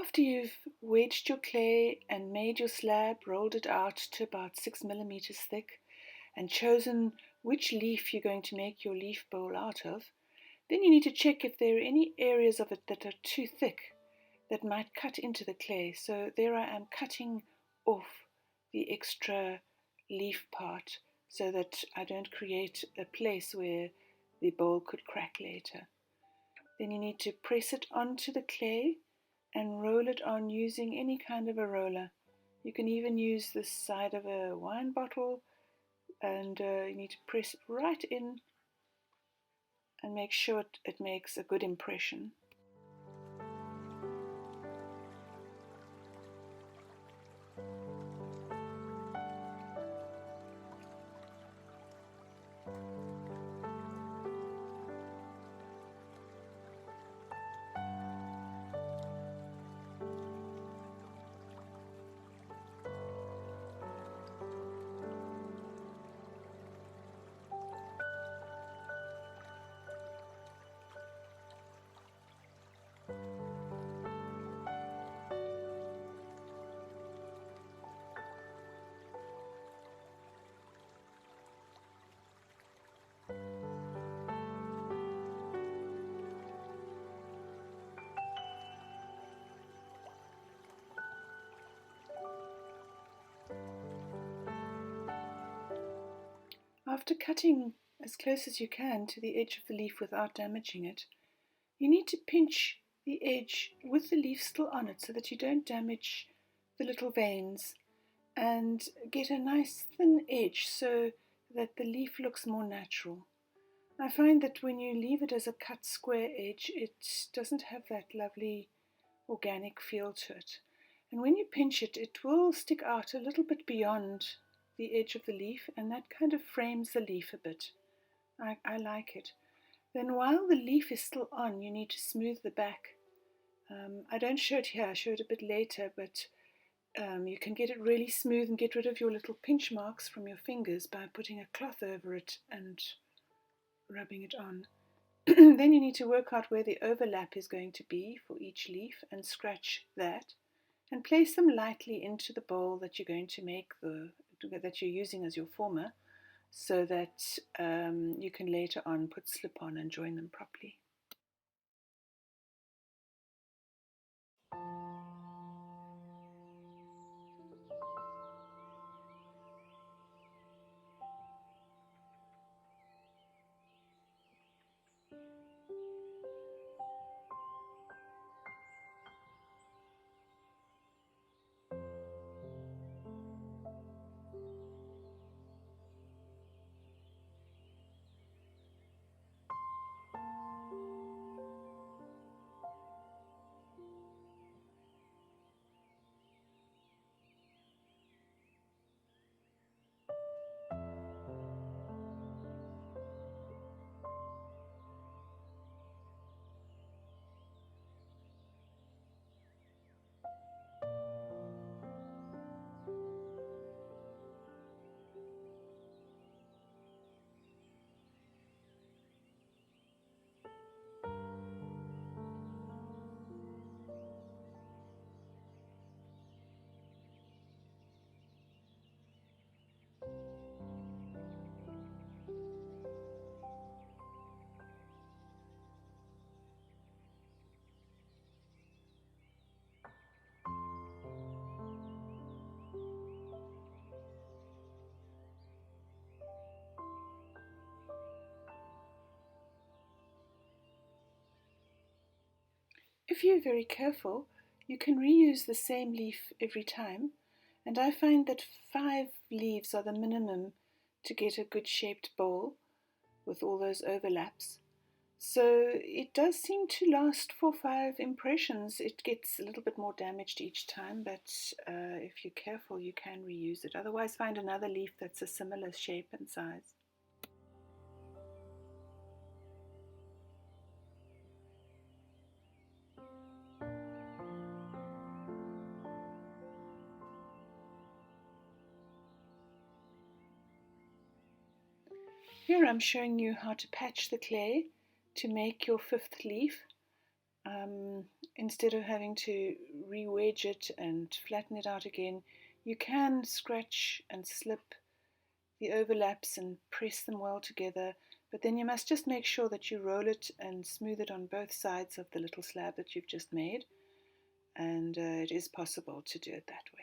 After you've wedged your clay and made your slab, rolled it out to about 6 millimeters thick, and chosen which leaf you're going to make your leaf bowl out of, then you need to check if there are any areas of it that are too thick that might cut into the clay. So there I am cutting off the extra leaf part so that I don't create a place where the bowl could crack later. Then you need to press it onto the clay and roll it on using any kind of a roller. You can even use the side of a wine bottle, and you need to press it right in and make sure it makes a good impression. After cutting as close as you can to the edge of the leaf without damaging it, you need to pinch the edge with the leaf still on it so that you don't damage the little veins, and get a nice thin edge so that the leaf looks more natural. I find that when you leave it as a cut square edge, it doesn't have that lovely organic feel to it. And when you pinch it, it will stick out a little bit beyond the edge of the leaf, and that kind of frames the leaf a bit. I like it. Then while the leaf is still on, you need to smooth the back. I don't show it here, I show it a bit later, but you can get it really smooth and get rid of your little pinch marks from your fingers by putting a cloth over it and rubbing it on. Then you need to work out where the overlap is going to be for each leaf and scratch that, and place them lightly into the bowl that you're going to make that you're using as your former, so that you can later on put slip on and join them properly. If you're very careful, you can reuse the same leaf every time, and I find that 5 leaves are the minimum to get a good shaped bowl with all those overlaps. So it does seem to last for 5 impressions. It gets a little bit more damaged each time, but if you're careful, you can reuse it. Otherwise, find another leaf that's a similar shape and size. Here I'm showing you how to patch the clay to make your 5th leaf. instead of having to re-wedge it and flatten it out again, you can scratch and slip the overlaps and press them well together, but then you must just make sure that you roll it and smooth it on both sides of the little slab that you've just made, and it is possible to do it that way.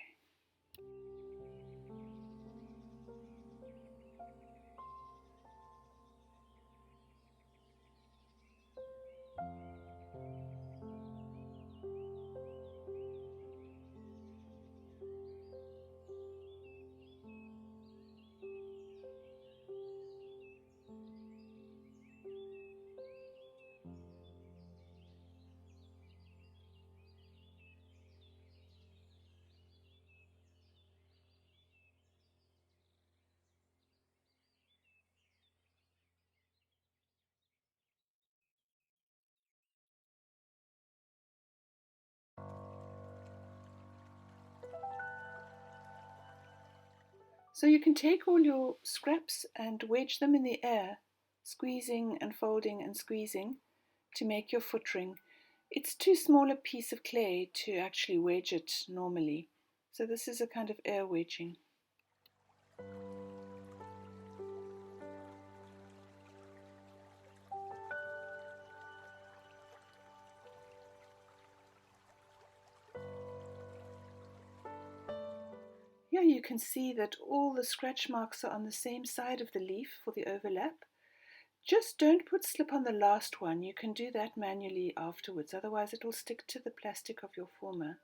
So you can take all your scraps and wedge them in the air, squeezing and folding and squeezing to make your foot ring. It's too small a piece of clay to actually wedge it normally, so this is a kind of air wedging. Here you can see that all the scratch marks are on the same side of the leaf for the overlap. Just don't put slip on the last one. You can do that manually afterwards, otherwise it will stick to the plastic of your former.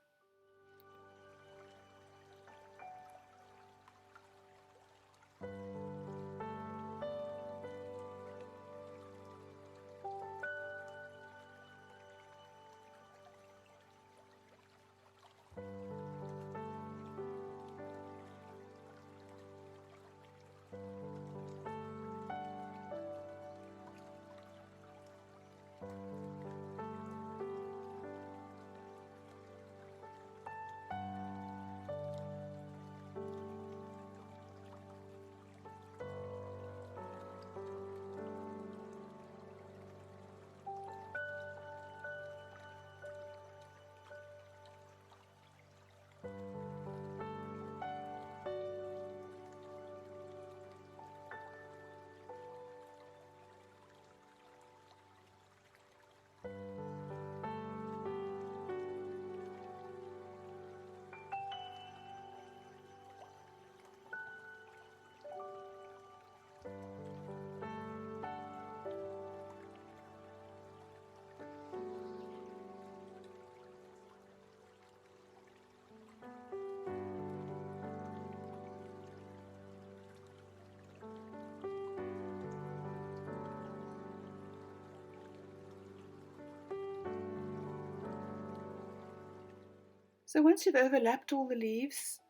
So once you've overlapped all the leaves,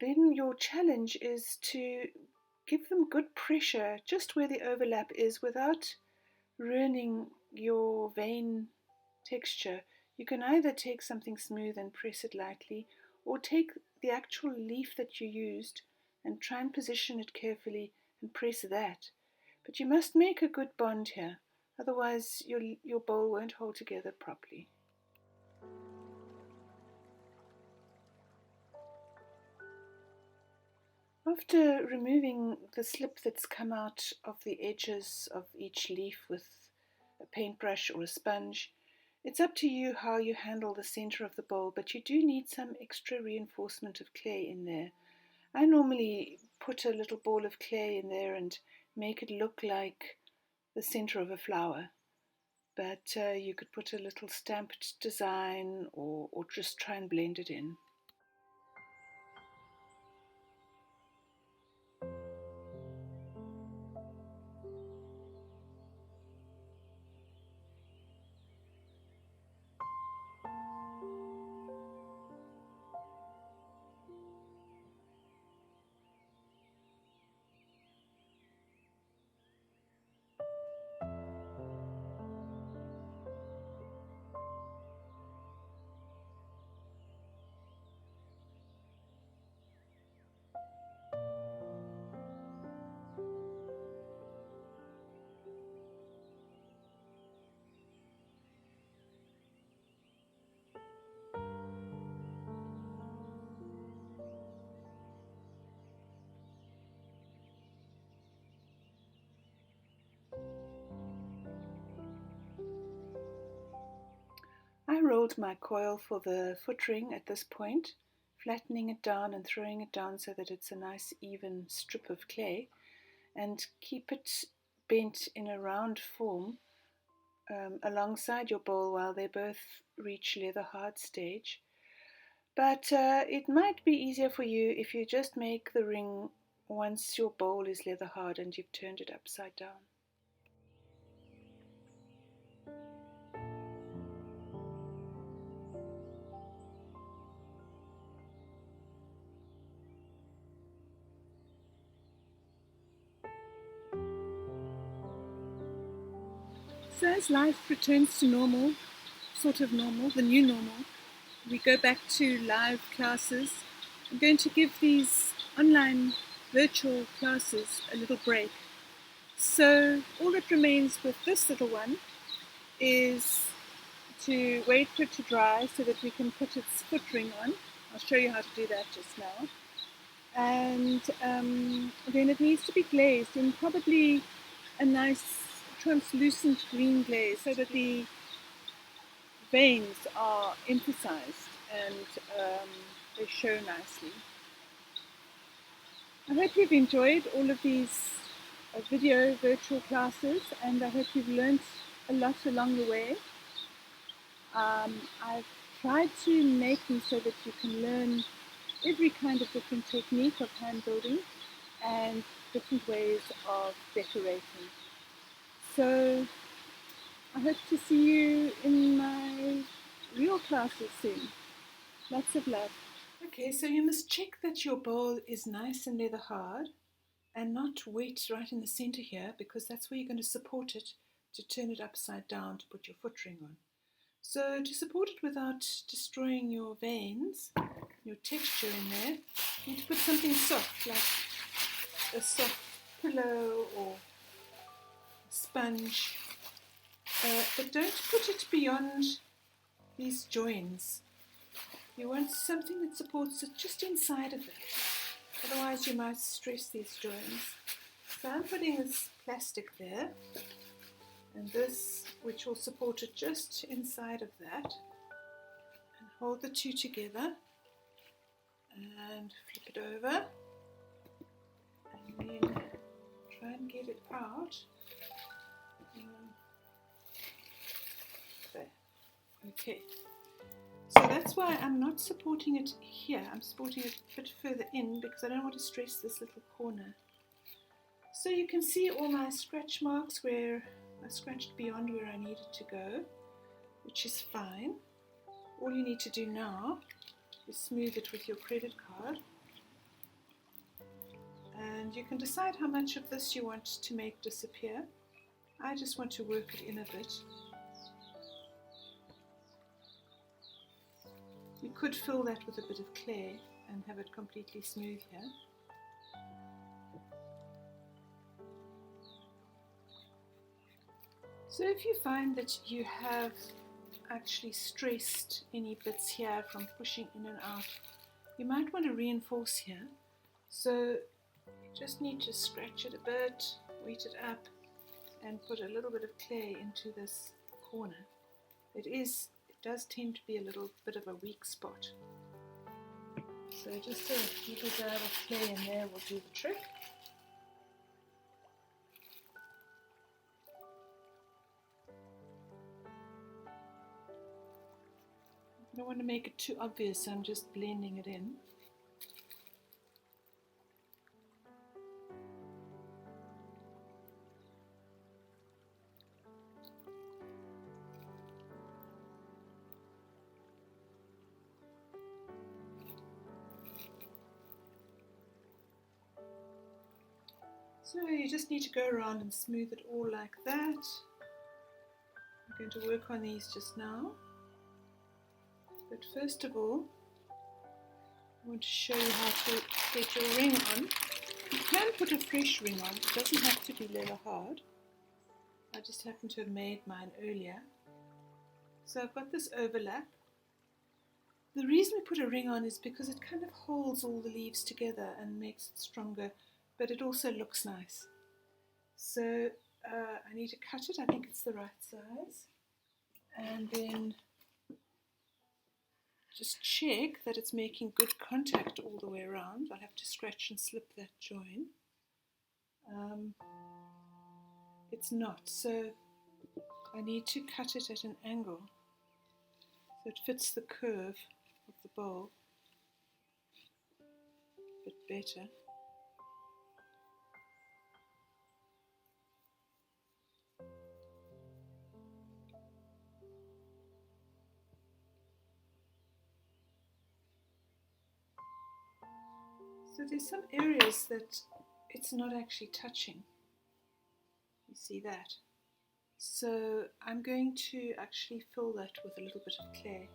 then your challenge is to give them good pressure just where the overlap is without ruining your vein texture. You can either take something smooth and press it lightly, or take the actual leaf that you used and try and position it carefully and press that. But you must make a good bond here, otherwise your bowl won't hold together properly. After removing the slip that's come out of the edges of each leaf with a paintbrush or a sponge, it's up to you how you handle the center of the bowl, but you do need some extra reinforcement of clay in there. I normally put a little ball of clay in there and make it look like the center of a flower, but you could put a little stamped design or just try and blend it in. rolled my coil for the foot ring at this point, flattening it down and throwing it down so that it's a nice even strip of clay, and keep it bent in a round form alongside your bowl while they both reach leather hard stage. But it might be easier for you if you just make the ring once your bowl is leather hard and you've turned it upside down. So as life returns to normal, sort of normal, the new normal, we go back to live classes. I'm going to give these online virtual classes a little break. So all that remains with this little one is to wait for it to dry so that we can put its foot ring on. I'll show you how to do that just now. And then it needs to be glazed in probably a nice translucent green glaze so that the veins are emphasized and they show nicely. I hope you've enjoyed all of these video virtual classes, and I hope you've learned a lot along the way. I've tried to make them so that you can learn every kind of different technique of hand building and different ways of decorating. So I hope to see you in my real classes soon. Lots of love. Okay, so you must check that your bowl is nice and leather hard and not wet right in the center here, because that's where you're going to support it to turn it upside down to put your foot ring on. So to support it without destroying your veins, your texture in there, you need to put something soft, like a soft pillow or a sponge, but don't put it beyond these joins. You want something that supports it just inside of it, otherwise you might stress these joints. So I'm putting this plastic there, and this which will support it just inside of that, and hold the two together and flip it over and then try and get it out. There. Okay, so that's why I'm not supporting it here. I'm supporting it a bit further in because I don't want to stress this little corner. So you can see all my scratch marks where I scratched beyond where I needed to go, which is fine. All you need to do now is smooth it with your credit card, and you can decide how much of this you want to make disappear. I just want to work it in a bit. You could fill that with a bit of clay and have it completely smooth here. So if you find that you have actually stressed any bits here from pushing in and out, you might want to reinforce here. So you just need to scratch it a bit, weight it up, and put a little bit of clay into this corner. It does tend to be a little bit of a weak spot. So just a little dab of clay in there will do the trick. I don't want to make it too obvious, so I'm just blending it in. So you just need to go around and smooth it all like that. I'm going to work on these just now. But first of all, I want to show you how to get your ring on. You can put a fresh ring on, it doesn't have to be leather hard. I just happen to have made mine earlier. So I've got this overlap. The reason we put a ring on is because it kind of holds all the leaves together and makes it stronger, but it also looks nice. So I need to cut it, I think it's the right size, and then just check that it's making good contact all the way around. I'll have to scratch and slip that join. It's not, so I need to cut it at an angle so it fits the curve of the bowl a bit better. So there's some areas that it's not actually touching. You see that? So I'm going to actually fill that with a little bit of clay,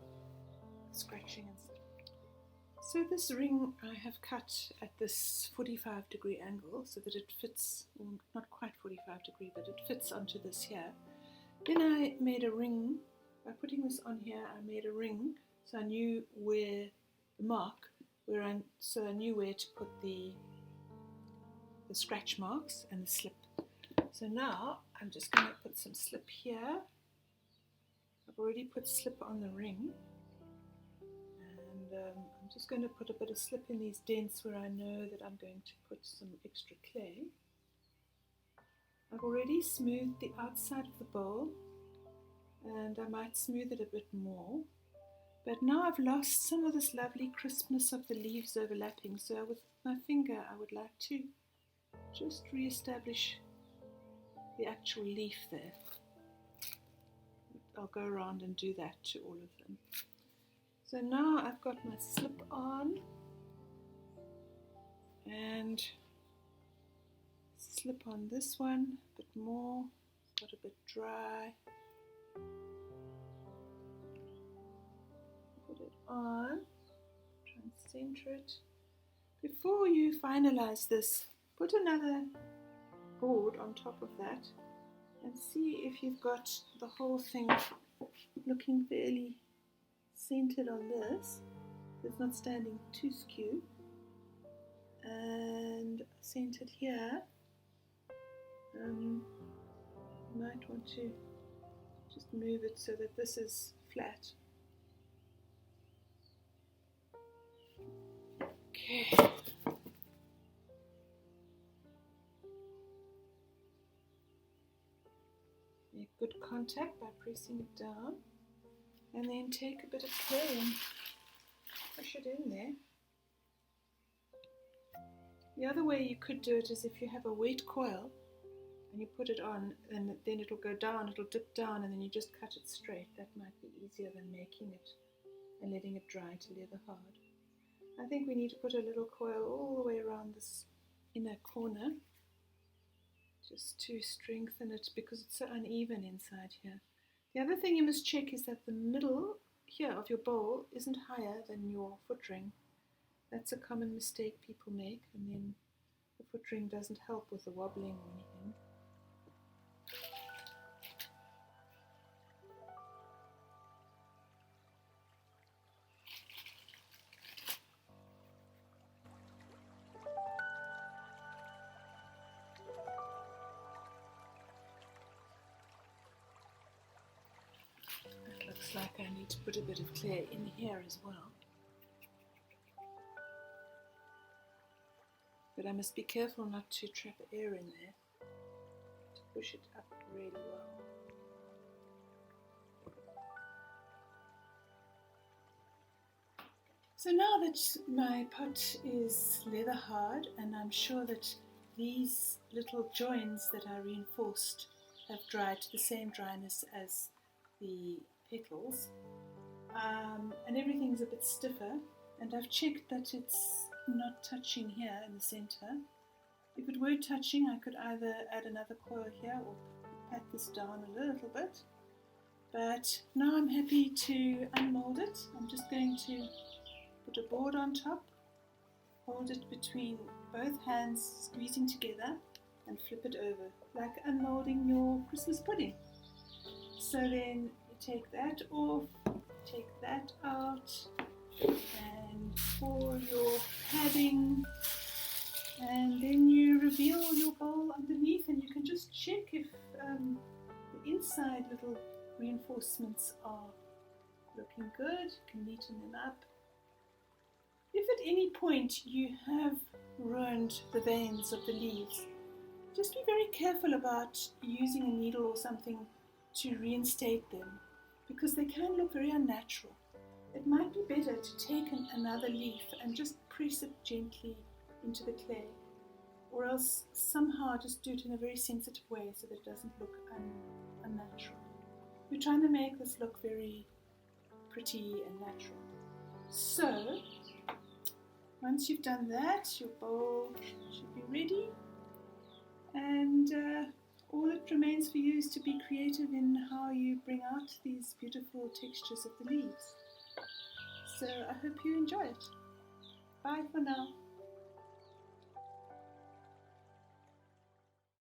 scratching and stuff. So this ring I have cut at this 45-degree angle so that it fits, well, not quite 45 degree, but it fits onto this here. Then I made a ring, by putting this on here, I made a ring so I knew where the mark, so I knew where to put the scratch marks and the slip. So now I'm just going to put some slip here. I've already put slip on the ring. And I'm just going to put a bit of slip in these dents where I know that I'm going to put some extra clay. I've already smoothed the outside of the bowl, and I might smooth it a bit more. But now I've lost some of this lovely crispness of the leaves overlapping, so with my finger I would like to just re-establish the actual leaf there. I'll go around and do that to all of them. So now I've got my slip on and slip on this one a bit more. It's got a bit dry. Put it on, try and center it. Before you finalize this, put another board on top of that and see if you've got the whole thing looking fairly centered on this. It's not standing too skew, and centered here. You might want to just move it so that this is flat. Okay. Make good contact by pressing it down, and then take a bit of clay and push it in there. The other way you could do it is if you have a wet coil and you put it on, and then it'll go down, it'll dip down, and then you just cut it straight. That might be easier than making it and letting it dry to leather hard. I think we need to put a little coil all the way around this inner corner just to strengthen it because it's so uneven inside here. The other thing you must check is that the middle here of your bowl isn't higher than your foot ring. That's a common mistake people make, and then the foot ring doesn't help with the wobbling or anything. It looks like I need to put a bit of clay in here as well. But I must be careful not to trap air in there, to push it up really well. So now that my pot is leather hard, and I'm sure that these little joins that I reinforced have dried to the same dryness as the petals, and everything's a bit stiffer, and I've checked that it's not touching here in the center. If it were touching, I could either add another coil here or pat this down a little bit, but now I'm happy to unmold it. I'm just going to put a board on top, hold it between both hands, squeezing together, and flip it over like unmolding your Christmas pudding. So then you take that off, take that out, and pour your padding, and then you reveal your bowl underneath, and you can just check if the inside little reinforcements are Looking good, you can neaten them up. If at any point you have ruined the veins of the leaves, just be very careful about using a needle or something to reinstate them, because they can look very unnatural. It might be better to take another leaf and just press it gently into the clay, or else somehow just do it in a very sensitive way so that it doesn't look unnatural. We're trying to make this look very pretty and natural. So, once you've done that, your bowl should be ready, and all that remains for you is to be creative in how you bring out these beautiful textures of the leaves. So I hope you enjoy it. Bye for now.